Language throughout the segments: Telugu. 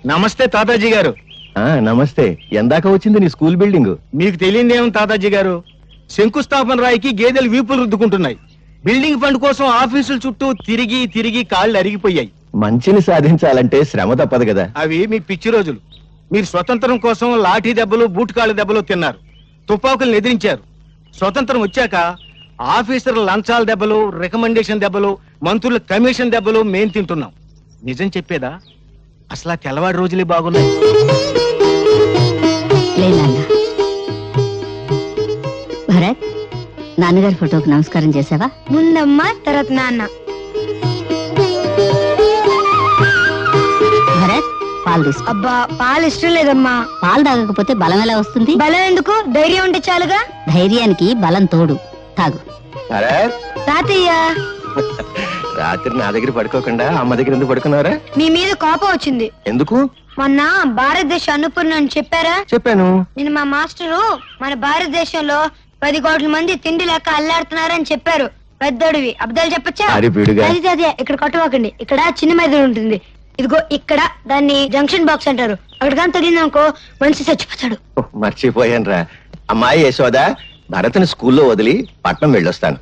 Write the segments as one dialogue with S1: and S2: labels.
S1: నమస్తే తాతాజీ గారు.
S2: నమస్తే. ఎందాక వచ్చింది నీ స్కూల్ బిల్డింగ్?
S1: మీకు తెలియదేం తాతాజీ గారు, శంకుస్థాపన రాయికి గేదెలు వీపులు రుద్దుకుంటున్నాయి. బిల్డింగ్ ఫండ్ కోసం ఆఫీసుల చుట్టూ తిరిగి తిరిగి కాళ్ళు అరిగిపోయాయి.
S2: మంచిని సాధించాలంటే శ్రమ తప్పదు కదా.
S1: అవి మీ పిచ్చి రోజులు. మీరు స్వతంత్రం కోసం లాఠీ దెబ్బలు బూట్ కాళ్ళ దెబ్బలు తిన్నారు, తుపాకులను ఎదిరించారు. స్వతంత్రం వచ్చాక ఆఫీసర్ల లంచాల దెబ్బలు, రికమెండేషన్ దెబ్బలు, మంత్రుల కమిషన్ దెబ్బలు మేం తింటున్నాం. నిజం చెప్పేదా, అసలు తెల్లవాడి రోజులే బాగున్నాయి.
S3: భరత్, నాన్నగారి ఫోటోకి నమస్కారం చేసావా?
S4: ముందమ్మా, తర్వాత నాన్న.
S3: భరత్, పాలు తీసుకో.
S4: అబ్బా, పాలు ఇష్టం లేదమ్మా.
S3: పాలు తాగకపోతే బలం ఎలా వస్తుంది?
S4: బలం ఎందుకు, ధైర్యం ఉంటే చాలుగా.
S3: ధైర్యానికి బలం తోడు. తాగు.
S4: తాతయ్య,
S2: రాత్రి నా దగ్గర పడుకోకుండా అమ్మ దగ్గర ఎందుకు పడుకున్నారా?
S4: మీ మీద కోపం వచ్చింది.
S2: ఎందుకు?
S4: మొన్న భారతదేశ అన్నపూర్ణ అని చెప్పారా?
S2: చెప్పాను.
S4: నేను మా మాస్టరు మన భారతదేశంలో 10 కోట్ల మంది తిండి లేక అల్లాడుతున్నారని చెప్పారు. పెద్దోడివి అబద్ధాలు చెప్పచ్చా? అదే ఇక్కడ కొట్టవాకండి. ఇక్కడ చిన్న మెదడు ఉంటుంది, ఇదిగో ఇక్కడ. దాన్ని జంక్షన్ బాక్స్ అంటారు. అక్కడ కానీ తగిలిందనుకో మనిషి చచ్చిపోతాడు.
S2: మర్చిపోయాను రా. అమ్మాయి యశోద, భరత్ని స్కూల్లో వదిలి పట్నం వెళ్ళొస్తాను.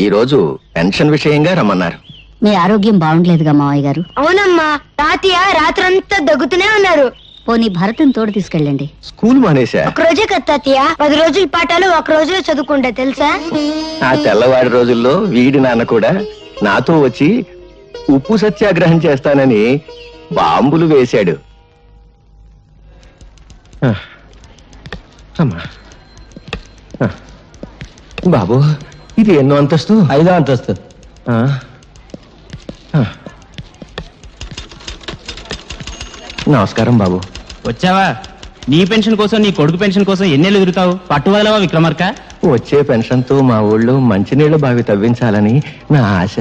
S2: ఈ రోజు పెన్షన్ విషయంగా రమ్మన్నారు.
S3: మీ ఆరోగ్యం బాగుండలేదుగా మావయ్య గారు?
S4: అవునమ్మా, తాతయ్య రాత్రంతా దగ్గుతూనే ఉన్నారు.
S3: పోనీ భరత్ని తోడు తీసుకెళ్ళండి.
S2: స్కూల్ మానేసా?
S4: ఒక రోజే కదా తాతయ్య, 10 రోజుల పాఠాలు ఒక రోజులో చదువుకుంటా తెలుసా?
S2: ఆ తెల్లవాడి రోజుల్లో వీడి నాన్న కూడా నాతో వచ్చి ఉప్పు సత్యాగ్రహం చేస్తానని బాంబులు వేశాడు. బాబు, ఇది ఎన్నో అంతస్తు?
S5: 5వ అంతస్తు.
S2: నమస్కారం బాబు.
S5: వచ్చావా? నీ పెన్షన్ కోసం, నీ కొడుకు పెన్షన్ కోసం ఎన్నేళ్ళు తిరుగుతావు? పట్టు వదలవా విక్రమార్క?
S2: వచ్చే పెన్షన్ తో మా ఊళ్ళో మంచినీళ్ల బావి తవ్వించాలని నా ఆశ.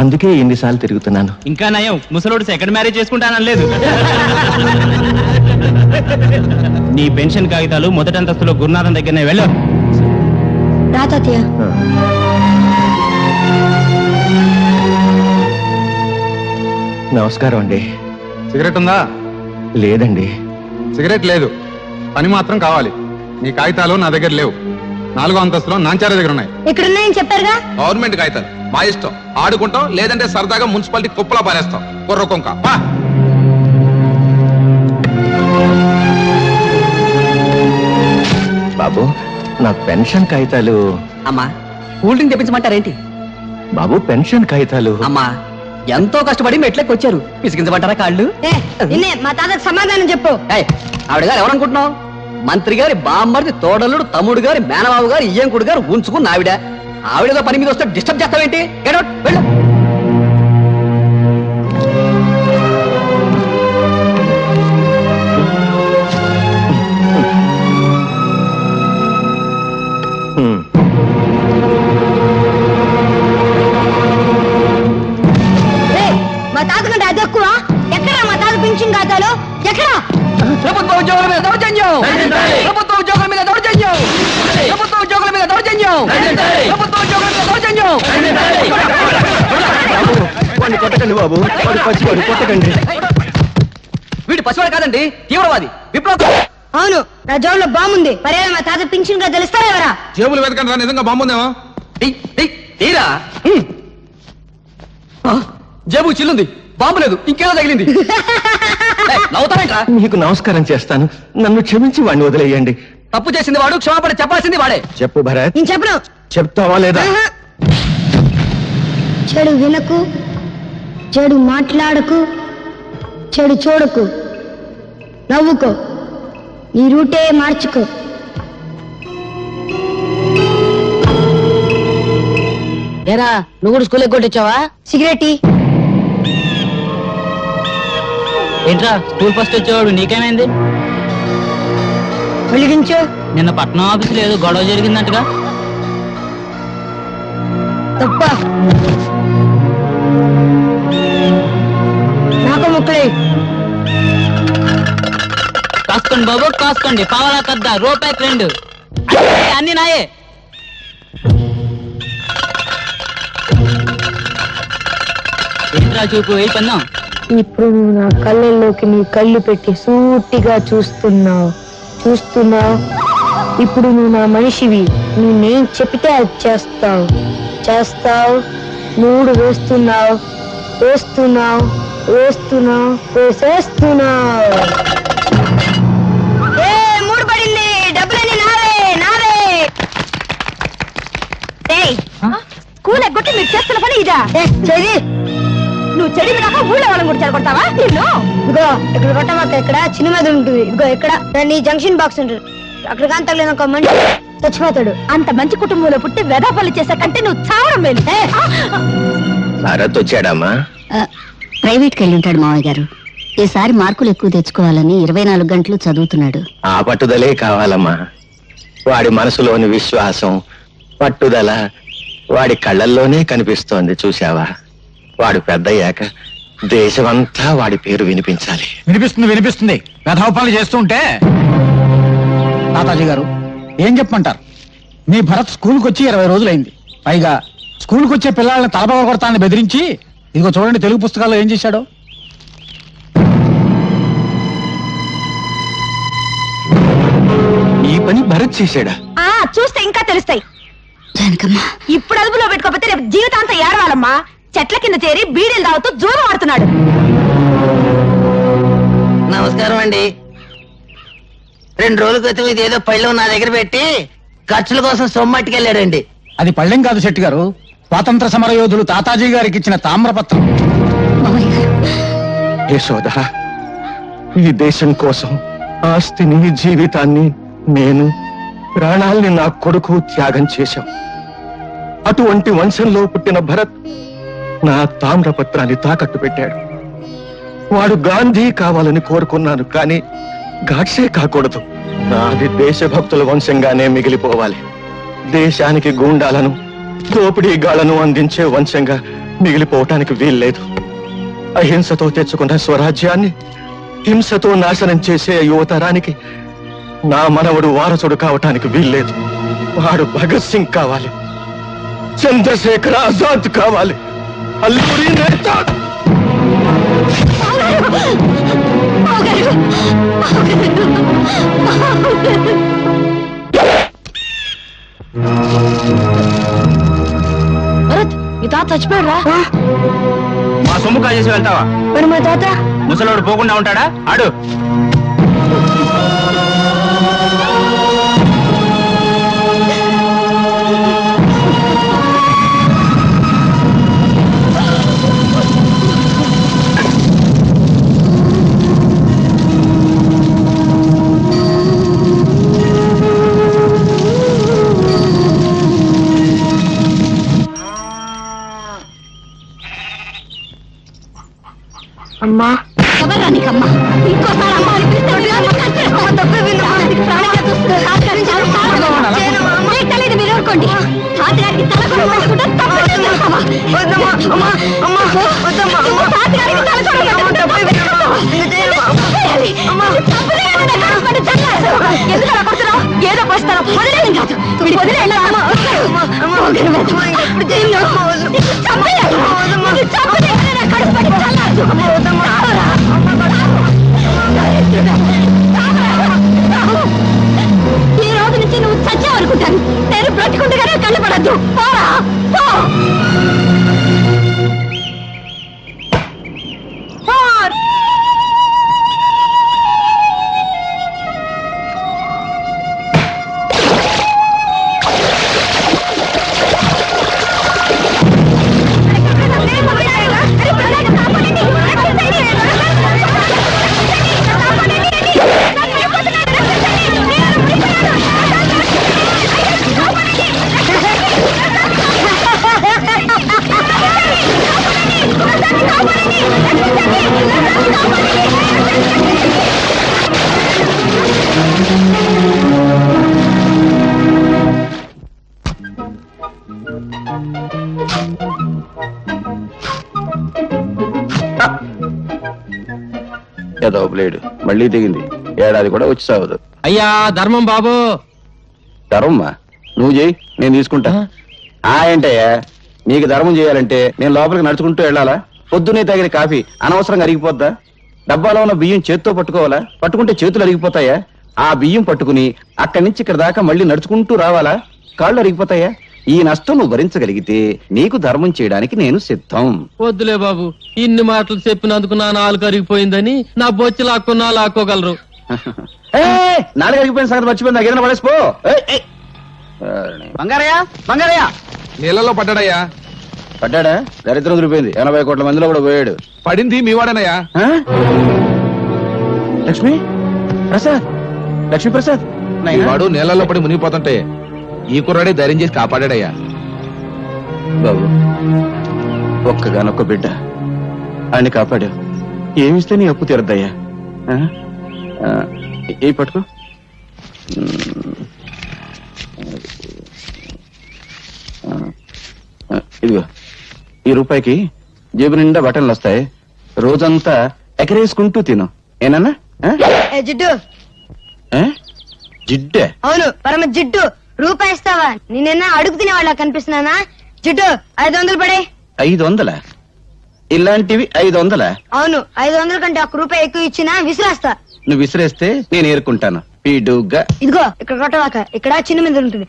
S2: అందుకే ఎన్నిసార్లు తిరుగుతున్నాను.
S5: ఇంకా నయం, ముసలోడు సెకండ్ మ్యారేజ్ చేసుకుంటానలేదు. నీ పెన్షన్ కాగితాలు మొదటి అంతస్తులో గురునాథం దగ్గరనే వెళ్ళు.
S2: నమస్కారం అండి.
S6: సిగరెట్ ఉందా?
S2: లేదండి.
S6: సిగరెట్ లేదు, పని మాత్రం కావాలి. నీ కాగితాలు నా దగ్గర లేవు. 4వ అంతస్తులో నాంచారి దగ్గర ఉన్నాయి.
S4: ఇక్కడున్నాయని చెప్పారుగా.
S7: గవర్నమెంట్ కాగితాలు మా ఇష్టం. ఆడుకుంటాం, లేదంటే సరదాగా మున్సిపాలిటీ కుప్పలా పారేస్తాం. కుర్ర కొంక.
S2: బాబు, నా పెన్షన్ కాగితాలు.
S8: అమ్మా, కూల్ డ్రింక్ తెప్పించమంటారేంటి?
S2: బాబు, పెన్షన్ కాగితాలు.
S8: అమ్మా, ఎంతో కష్టపడి మెట్లకి వచ్చారు, పిసికించమంటారా కాళ్ళు?
S4: మా తాతకు సమాధానం చెప్పు.
S8: ఆవిడ గారు ఎవరనుకుంటున్నావు? మంత్రి గారి బామ్మర్ది, తోడల్లుడు, తమ్ముడు గారి మేనబాబు గారు, ఇయ్యంకుడు గారు ఉంచుకున్న ఆవిడ. ఆవిడతో పని మీద వస్తే డిస్టర్బ్ చేస్తావేంటి? వెళ్ళు.
S4: మా తాతకంటే అది ఎక్కువ. ఎక్కడా మా తాత పెన్షన్ ఖాతాలో? ఎక్కడా?
S8: ప్రభుత్వ ఉద్యోగుల మీద దౌర్జన్యం! ప్రభుత్వ ఉద్యోగుల మీద దౌర్జన్యం! ప్రభుత్వ ఉద్యోగుల మీద దౌర్జన్యం! ప్రభుత్వ ఉద్యోగుల మీద దౌర్జన్యం!
S2: కొట్టకండి బాబు, కొట్టకండి.
S8: వీడి పసివాడు కాదండి, తీవ్రవాది, విప్లవ.
S4: అవును, నా జోబులో బాంబుంది. పర్యాలు మా తాత పెన్షన్ గా తెలుస్తారా ఎవరా?
S7: జేబులు వెతకండి రా, నిజంగా బాంబుందేమో.
S8: తీరా. జేబు చిల్లుంది, బాంబు లేదు, ఇంకేదో తగిలింది. నవ్వుతారేంట్రా?
S2: మీకు నమస్కారం చేస్తాను, నన్ను క్షమించి వాడిని వదిలేయండి.
S8: తప్పు చేసింది వాడు, క్షమాపణ చెప్పాల్సింది వాడే.
S2: చెప్పు భరత్.
S4: నేను చెప్పను.
S2: చెప్తావా లేదా?
S4: చెడు వినకు, చెడు మాట్లాడకు, చెడు చూడకు, నవ్వుకో, నీ రూటే మార్చుకో.
S3: ఏరా, నువ్వు కూడా స్కూల్ ఎగ్గొట్టించావా?
S4: సిగరెట్
S5: ఏంట్రా, స్కూల్ ఫస్ట్ వచ్చేవాడు, నీకేమైంది?
S4: వెలిగించు.
S5: నిన్న పట్నం ఆఫీసులో ఏదో గొడవ జరిగిందంటగా?
S4: తప్ప నాకు ముక్కలే.
S5: కాసుకోండి బాబు, కాసుకోండి. పావలా కద్దా, రూపాయికి 2. అన్ని నాయే. ఏంట్రా చూపు, ఏ పన్నాం?
S4: ఇప్పుడు నువ్వు నా కళ్ళల్లోకి నీ కళ్ళు పెట్టి సూటిగా చూస్తున్నావు. ఇప్పుడు నువ్వు నా మనిషివి. నేను చెప్తే అది చేస్తావు. 3 వేస్తున్నావు. వేసేస్తున్నావు. 3 పడింది. డబ్బులన్నీ నావే. స్కూల్ ఎగ్గొట్టి మీరు చేస్తున్న పని ఇదా? నువ్వు చెడి రాక ఊళ్ళో వాళ్ళని కూడా చెడగొడతావా? ఇదిగో ఇక్కడ కొట్టమాక. ఇక్కడ చిన్న మీద ఉంటుంది. ఇదిగో ఇక్కడ నీ జంక్షన్ బాక్స్ ఉంటుంది. అక్కడ కానీ తగ్గలేదు ఒక మనిషి చచ్చిపోతాడు. అంత మంచి కుటుంబంలో పుట్టి వెదాపల్లి చేసా కంటే నువ్వు చావడం మేలు.
S2: భరత్ వచ్చాడమ్మా?
S3: ప్రైవేట్కి వెళ్ళి ఉంటాడు మావయ్య గారు. ఈసారి మార్కులు ఎక్కువ తెచ్చుకోవాలని 24 గంటలు చదువుతున్నాడు.
S2: ఆ పట్టుదలే కావాలమ్మా. వాడి మనసులోని విశ్వాసం, పట్టుదల వాడి కళ్ళల్లోనే కనిపిస్తోంది. చూశావా? వాడు పెద్దయ్యాక దేశమంతా వాడి పేరు వినిపించాలి.
S9: వినిపిస్తుంది. వెధవపాలు చేస్తుంటే తాతాజీ గారు ఏం చెప్పమంటారు? మీ భరత్ స్కూల్కి వచ్చి 20 రోజులైంది. పైగా స్కూల్కి వచ్చే పిల్లల్ని తలబవ కొడతానని బెదిరించి ఇదిగో చూడండి తెలుగు పుస్తకాల్లో ఏం చేశాడో.
S2: ఈ పని భరత్ చేశాడా?
S4: చూస్తే ఇంకా తెలుస్తాయి. ఇప్పుడు అదుపులో పెట్టుకోకపోతే రేపు జీవితాంతం ఏడవాలమ్మా. చెట్ల కింద చేరి బీడీలు తాగుతూ జూదం ఆడుతున్నాడు.
S10: నమస్కారం అండి. 2 రోజుల క్రితం ఇదేదో పళ్ళెం నా దగ్గర పెట్టి ఖర్చుల కోసం సొమ్మట్టుకెళ్ళాడండి.
S9: అది పళ్ళెం కాదు శెట్టి గారు, స్వాతంత్ర సమర యోధులు తాతాజీ గారికి ఇచ్చిన తామ్రపత్రం.
S2: యశోద, ఈ దేశం కోసం ఆస్తిని, జీవితాన్ని, నేను ప్రాణాల్ని నా కొడుకు త్యాగం చేశాం. అటువంటి వంశంలో పుట్టిన భరత్ నా తామ్రపత్రాన్ని తాకట్టు పెట్టాడు. వాడు గాంధీ కావాలని కోరుకున్నాను, కానీ గాడ్సే కాకూడదు. నాది దేశభక్తుల వంశంగానే మిగిలిపోవాలి. దేశానికి గూండాలను, దోపిడీగాళ్లను అందించే వంశంగా మిగిలిపోవటానికి వీల్లేదు. అహింసతో తెచ్చుకున్న స్వరాజ్యాన్ని హింసతో నాశనం చేసే యువతరానికి నా మనవడు వారసుడు కావటానికి వీల్లేదు. వాడు భగత్ సింగ్ కావాలి, చంద్రశేఖర్ ఆజాద్ కావాలి, అల్లూరి నేతా.
S4: మీ తాత చచ్చిపోయారా?
S1: మా సొమ్ము కాజేసి వెళ్తావా?
S4: మరి మా తాత
S1: ముసలోడు పోకుండా ఉంటాడా? ఆడు
S4: అమ్మా. ఎవరా నీకమ్మా? ఇంకోసారి అమ్మ అని పిలిస్తే తెలియదు. మీరు ఊరుకోండి. తాతగారికి తల కూడా పెట్టుకుంటే ఏదో పోస్తాను. వదిలేను కాదు, వదిలేను. ఈ రోజు నుంచి నువ్వు చచ్చావనుకుంటాను. నేను బ్రతికుండగానే కళ్ళపడద్దు. పోరా పో.
S2: ఏదో బ్లేడు మళ్ళీ దిగింది. ఏడాది కూడా వచ్చి సాగదు.
S1: అయ్యా ధర్మం బాబు.
S2: ధర్మమ్మా నువ్వు చేయి, నేను తీసుకుంటా. ఏంటయ్యా, నీకు ధర్మం చేయాలంటే నేను లోపలికి నడుచుకుంటూ వెళ్ళాలా?
S11: పొద్దునే తాగిన కాఫీ అనవసరంగా అరిగిపోద్దా? డబ్బాలో ఉన్న బియ్యం చేత్తో పట్టుకోవాలా? పట్టుకుంటే చేతులు అరిగిపోతాయా? ఆ బియ్యం పట్టుకుని అక్కడి నుంచి ఇక్కడ దాకా మళ్ళీ నడుచుకుంటూ రావాలా? కాళ్ళు అరిగిపోతాయా? ఈ నష్టం నువ్వు భరించగలిగితే నీకు ధర్మం చేయడానికి నేను సిద్ధం.
S5: వద్దులే బాబు, ఇన్ని మాటలు చెప్పినందుకు నా నాలుగు అరిగిపోయిందని నా బొచ్చి లాక్కున్నా లాక్కోగలరు.
S11: నాలుగు అరిగిపోయిన సంగతి మర్చిపోయింది, నాకు ఏదైనా పడేసిపో.
S8: బంగారయ్య బంగారయ్య
S7: నీళ్ళలో పడ్డాడయ్యా.
S11: పడ్డాడా? దరిద్రం దొరికిపోయింది. 80 కోట్ల మందిలో కూడా పోయాడు.
S7: పడింది మీవాడనయ్యా.
S11: లక్ష్మి ప్రసాద్, లక్ష్మీ ప్రసాద్
S7: వాడు నీళ్ళలో పడి మునిగిపోతుంటే ఈ కుర్రాడే ధైర్యం చేసి కాపాడాడయ్యా.
S11: బాబు, ఒక్కగానొక్క బిడ్డ ఆయన్ని కాపాడావు. ఏమిస్తే నీ అప్పు తీరద్దయ్యా. ఏ పట్టుకో. ఇదిగో, ఈ రూపాయికి జేబు నిండా బట్టలు వస్తాయి. రోజంతా ఎకరేసుకుంటూ తిను. ఏనన్నా?
S4: జిడ్డు.
S11: జిడ్డే?
S4: అవును, పరమ జిడ్డు. రూపాయి ఇస్తావా? నిన్న అడుగు తినే వాళ్ళ కనిపిస్తున్నానా? జిడ్డు 500 పడే.
S11: 500? ఇలాంటివి 500?
S4: అవును, 500 కంటే 1 రూపాయి ఎక్కువ ఇచ్చినా విసిరేస్తా.
S11: నువ్వు విసిరేస్తే నేను ఏరుకుంటాను. పీడుగా.
S4: ఇదిగో ఇక్కడ కొట్టవాక. ఇక్కడ చిన్న మీద ఉంటుంది.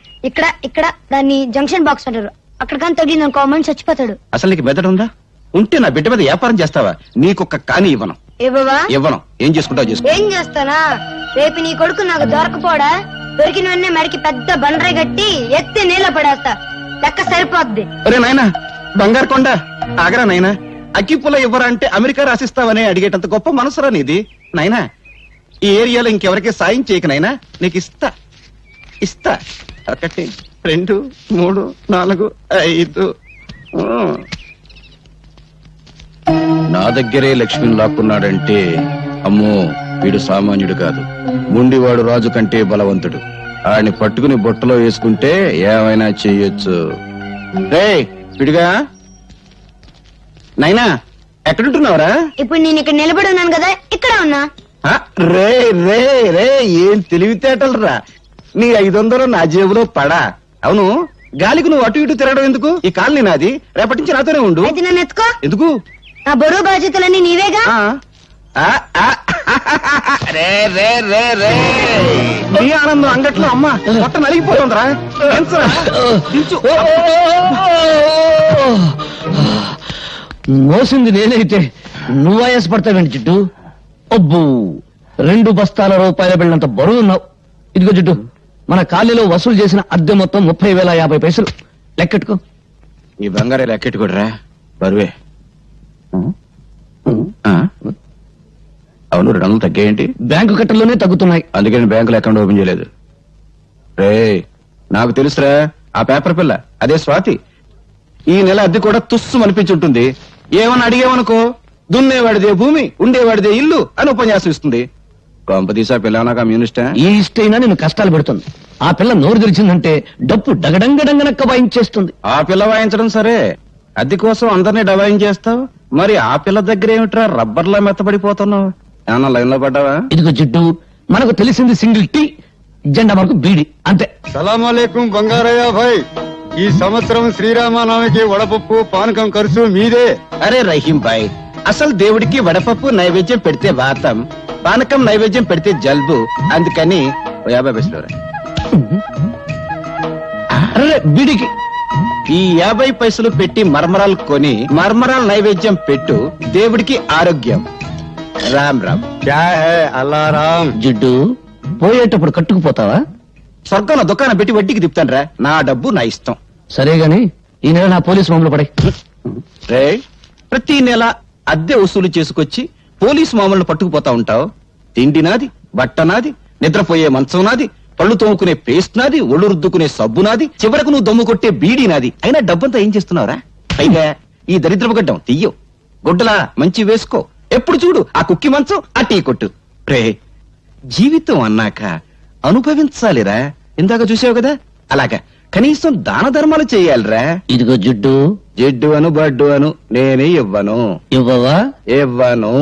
S4: ఇక్కడ దాన్ని జంక్షన్ బాక్స్ అంటారు. అక్కడ కానీ తగిలింది అనుకో మనిషి చచ్చిపోతాడు.
S11: అసలు నీకు మెదడు ఉందా? ఉంటే నా బిడ్డ మీద వ్యాపారం చేస్తావా? నీకొక్క కాని ఇవ్వను. ఇవ్వను. ఏం చేసుకుంటావు చేసుకో.
S4: ఏం చేస్తానా? రేపు నీ కొడుకు నాకు దొరకపోడా? దొరికిన వెంటనే మరికి పెద్ద బండరాయి కట్టి ఎత్తి నీళ్ళ పడేస్తా. లెక్క సరిపోద్ది.
S11: అరే నాయనా, బంగారు కొండ ఆగరా నాయనా. అగ్గిపుల్ల ఇవ్వరా అంటే అమెరికా రాసిస్తావని అడిగేటంత గొప్ప మనసురా నీది. నాయనా, ఈ ఏరియాలో ఇంకెవరికి సాయం చేయక నాయనా. నీకు ఇస్తా. 1 2 3 4 5. నా దగ్గరే లక్ష్మిని లాక్కున్నాడంటే అమ్మో, వీడు సామాన్యుడు కాదు. ముండివాడు రాజు కంటే బలవంతుడు. ఆయన్ని పట్టుకుని బొట్టలో వేసుకుంటే ఏమైనా చెయ్యొచ్చు. రే విడిగా నైనా, ఎక్కడుంటున్నావురా?
S4: ఇప్పుడు నేను ఇక్కడ నిలబడి ఉన్నాను కదా, ఇక్కడ ఉన్నా.
S11: రే రే రే, ఏం తెలివితేటలు రా. నీ 500 నా జేబులో పడా. అవును, గాలికి నువ్వు అటు ఇటు తిరగడం ఎందుకు? ఈ కాలనీ నాది. రేపటి నుంచి నాతోనే ఉండు.
S4: అయితే నన్ను ఎత్తుకో.
S11: ఎందుకు?
S4: నా బరువు బాధ్యతలన్నీ నీవేగా.
S11: నీ ఆనందం అంగట్లో అమ్మ మొట్ట నలిగిపోతుందిరా.
S8: మోసింది నేనైతే నువ్వు ఆయాసపడతావేంటి జిడ్డు? అబ్బు, 2 బస్తాల రూపాయల బిళ్ళంత బరువు ఉన్నావు. ఇదిగో జిడ్డు, మన కాలనీలో వసూలు చేసిన అద్దె మొత్తం 30,050 పైసలు. లెక్కెట్టుకో.
S11: ఈ బంగారే లెక్కెట్టుకోడరా, బరువే. అవును, రుణాలు తగ్గాయేంటి?
S8: బ్యాంకు కట్టల్లోనే తగ్గుతున్నాయి.
S11: అందుకే నేను బ్యాంకులో అకౌంట్ ఓపెన్ చేయలేదు. రే, నాకు తెలుసురా, ఆ పేపర్ పిల్ల అదే స్వాతి. ఈ నెల అద్దె కూడా తుస్సు అనిపించుంటుంది. ఏమన్నా అడిగేవనుకో, దున్నేవాడిదే భూమి, ఉండేవాడిదే ఇల్లు అని ఉపన్యాసం ఇస్తుంది. కొంపదీసా పిల్ల నాకు కమ్యూనిస్టా?
S8: ఈ ఇష్టైనా నేను కష్టాలు పెడుతుంది. ఆ పిల్ల నోరు తెరిచిందంటే డప్పు డగడంగడంగనక్క వాయించేస్తుంది.
S11: ఆ పిల్ల వాయించడం సరే, అద్దె కోసం అందరినీ డబాయించేస్తావు. మరి ఆ పిల్ల దగ్గర ఏమిట్రా రబ్బర్లా మెత్తబడిపోతున్నావు? ఏమన్నా లైన్ లో పడ్డావా?
S8: ఇదిగో జిడ్డు, మనకు తెలిసింది సింగిల్ టీ, జెండా మనకు బీడి, అంతే.
S12: సలాంలేకం బంగారయ్య భాయ్, ఈ సంవత్సరం శ్రీరామనవమికి వడపప్పు పానకం ఖర్చు మీదే.
S11: అరే రహీం భాయ్, అసలు దేవుడికి వడపప్పు నైవేద్యం పెడితే వాతం, పానకం నైవేద్యం పెడితే జల్బు. అందుకని 50 పైసలు.
S8: బీడికి
S11: ఈ 50 పైసలు పెట్టి మర్మరాలు కొని మర్మరాల నైవేద్యం పెట్టు, దేవుడికి ఆరోగ్యం. రామ్ రామ్.
S12: క్యా హై అల్లారాం.
S8: జిడ్డు, పోయేటప్పుడు కట్టుకుపోతావా?
S11: స్వర్గంలో దుకాణం పెట్టి వడ్డీకి తిప్పుతాను. నా డబ్బు నా ఇష్టం.
S8: సరే గాని ఈ నెల నా పోలీసు మామూలు పడే.
S11: రే, ప్రతి నెల అద్దె వసూలు చేసుకొచ్చి పోలీసు మామూలు పట్టుకుపోతా ఉంటావు. తిండి నాది, బట్ట నాది, నిద్రపోయే మంచం నాది, పళ్ళు తోముకునే పేస్ట్ నాది, ఒళ్ళు రుద్దుకునే సబ్బు నాది, చివరకు నువ్వు దమ్ము కొట్టే బీడీ నాది. అయినా డబ్బంతా ఏం చేస్తున్నావురా? పైగా ఈ దరిద్రపు గడ్డం తీయో, గుడ్డలా మంచి వేసుకో. ఎప్పుడు చూడు ఆ కుక్కి మంచం, ఆ టీ కొట్టు. రే, జీవితం అన్నాక అనుభవించాలిరా. ఇందాక చూసావు కదా, అలాగా కనీసం దాన ధర్మాలు చేయాలిరా.
S8: ఇదిగో జిడ్డు,
S11: జిడ్డు అను బడ్డు అను నేనే ఇవ్వను.
S8: ఇవ్వవా?
S11: ఇవ్వను.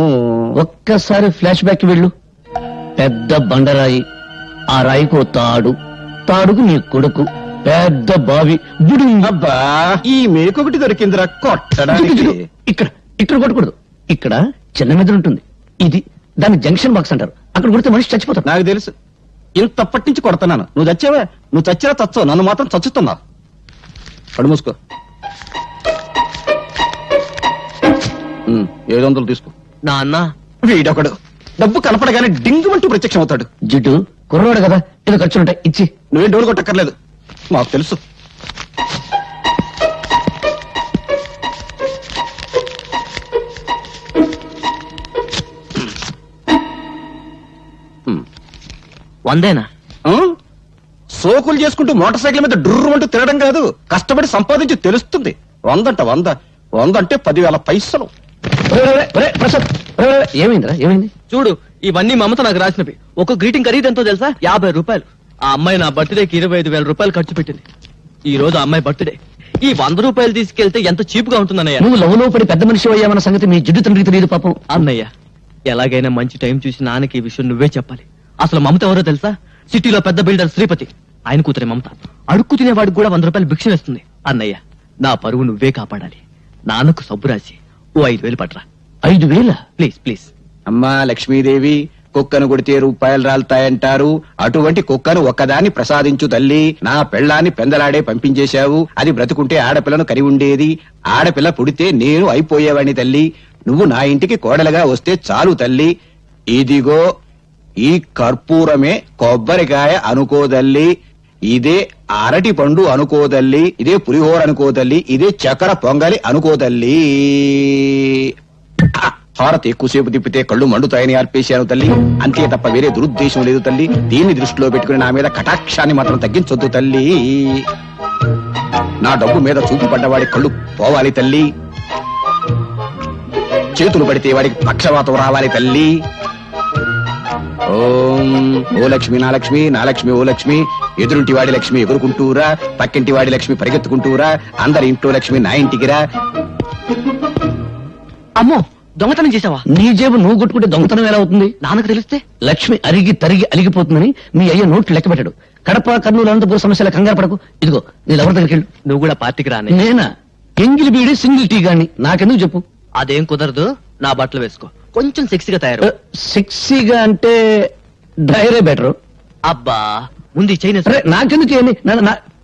S8: ఒక్కసారి ఫ్లాష్ బ్యాక్ వెళ్ళు. పెద్ద బండరాయి, ఆ రాయికో తాడు, తాడుకు నీ కొడుకు, పెద్ద బావి.
S11: అబ్బా, ఈ మేకొకటి దొరికిందిరా కొట్టడానికి.
S8: ఇక్కడ ఇక్కడ కొట్టకూడదు. ఇక్కడ చిన్న మెదడు ఉంటుంది, ఇది దాన్ని జంక్షన్ బాక్స్ అంటారు. అక్కడ కొడితే మనిషి చచ్చిపోతాడు.
S11: నాకు తెలుసు, ఇంతప్పటి నుంచి కొడుతున్నాను. నువ్వు చచ్చావా? నువ్వు చచ్చినా చచ్చావు, నన్ను మాత్రం చచ్చుతున్నావు. కడు మూసుకో. 700 తీసుకో.
S5: నాన్న
S11: వీడొకడు డబ్బు కనపడగానే డింగుమంటూ ప్రత్యక్షం అవుతాడు.
S8: జిడ్డు కుర్రవాడు కదా, ఏదో ఖర్చులుంటాయి, ఇచ్చి.
S11: నువ్వేం డోలు కొట్టక్కర్లేదు, మాకు తెలుసు.
S5: వందేనా?
S11: సోకులు చేసుకుంటూ మోటార్ సైకిల్ మీద డుర్రుమంటూ తిరగడం కాదు, కష్టపడి సంపాదించి తెలుస్తుంది. 100 అంటే 10,000 పైసలు.
S8: ప్రసాద్, ఏమైందిరా? ఏమైంది?
S5: చూడు, ఇవన్నీ మమత నాకు రాసినవి. ఒక గ్రీటింగ్ ఖరీదు ఎంతో తెలుసా? 50 రూపాయలు. ఆ అమ్మాయి నా బర్త్డేకి 25,000 రూపాయలు ఖర్చు పెట్టింది. ఈ రోజు ఆ అమ్మాయి బర్త్డే. ఈ 100 రూపాయలు తీసుకెళ్తే ఎంత చీప్ గా ఉంటుందన్నయ్య.
S8: నువ్వు లవ్లో పడి పెద్ద మనిషి అయ్యామన్న సంగతి మీ జిడ్డు తండ్రికి తెలియదు పాపం.
S5: అన్నయ్య, ఎలాగైనా మంచి టైం చూసి నాన్నకి ఈ విషయం నువ్వే చెప్పాలి. అసలు మమత ఎవరో తెలుసా? సిటీలో పెద్ద బిల్డర్ శ్రీపతి, ఆయన కూతురే మమత. అడుక్కు తినేవాడికి కూడా 100 రూపాయలు భిక్ష వేస్తుంది. అన్నయ్య, నా పరువు నువ్వే కాపాడాలి. నాన్నకు సబ్బు రాసి ఓ 5,000 పట్రా.
S8: 5,000?
S5: Please please.
S11: అమ్మా లక్ష్మీదేవి, కుక్కను కొడితే రూపాయలు రాలుతాయంటారు. అటువంటి కుక్కను ఒక్కదాన్ని ప్రసాదించు తల్లి. నా పెళ్ళాన్ని పెందలాడే పంపించేశావు. అది బ్రతుకుంటే ఆడపిల్లను కరి ఉండేది. ఆడపిల్ల పుడితే నేను అయిపోయేవాడిని తల్లి. నువ్వు నా ఇంటికి కోడలుగా వస్తే చాలు తల్లి. ఇదిగో ఈ కర్పూరమే కొబ్బరికాయ అనుకోదల్లి, ఇదే అరటి పండు అనుకోదల్లి, ఇదే పులిహోర అనుకోదల్లి, ఇదే చక్కెర పొంగలి అనుకోదల్లి. హారతి ఎక్కువసేపు తిప్పితే కళ్ళు మండుతాయని అర్పేశాను తల్లి. అంతే తప్ప వేరే దురుద్దేశం లేదు తల్లి. దీన్ని దృష్టిలో పెట్టుకుని నా మీద కటాక్షాన్ని మాత్రం తగ్గించొద్దు తల్లి. నా డబ్బు మీద చూపు పడ్డవాడి కళ్ళు పోవాలి తల్లి. చేతులు పడితే వాడికి పక్షవాతం రావాలి తల్లి. ఓం ఓ లక్ష్మి నా లక్ష్మి, నా లక్ష్మి ఓ లక్ష్మి. ఎదురుంటి వాడి లక్ష్మి ఎగురుకుంటూరా, పక్కింటి వాడి లక్ష్మి పరిగెత్తుకుంటూరా, అందరి ఇంట్లో లక్ష్మి నా ఇంటికిరా.
S5: అమ్మో, దొంగతనం చేసావా?
S8: నీ జేబు నువ్వు కొట్టుకుంటే దొంగతనం ఎలా అవుతుంది?
S5: నాన్నకు తెలిస్తే
S8: లక్ష్మి అరిగి తరిగి అలిగిపోతుందని మీ అయ్య నోట్లు లెక్క పెట్టాడు. కడప, కర్నూలు, అనంతపురం సమస్యల కంగారు పడకు. ఇదిగో నీ ఎవరి దగ్గరికి వెళ్ళు.
S5: నువ్వు కూడా పార్టీకి రానే.
S8: నేనా? ఎంగిలి బీడి సింగిల్ టీ గాని. నాకెందుకు చెప్పు?
S5: అదేం కుదరదు. నా బట్టలు వేసుకో, కొంచెం సెక్సీగా తయారు.
S8: సెక్సీగా అంటే డ్రైరే బెటరు.
S5: అబ్బా, ముందు చైనా
S8: నాకెందుకు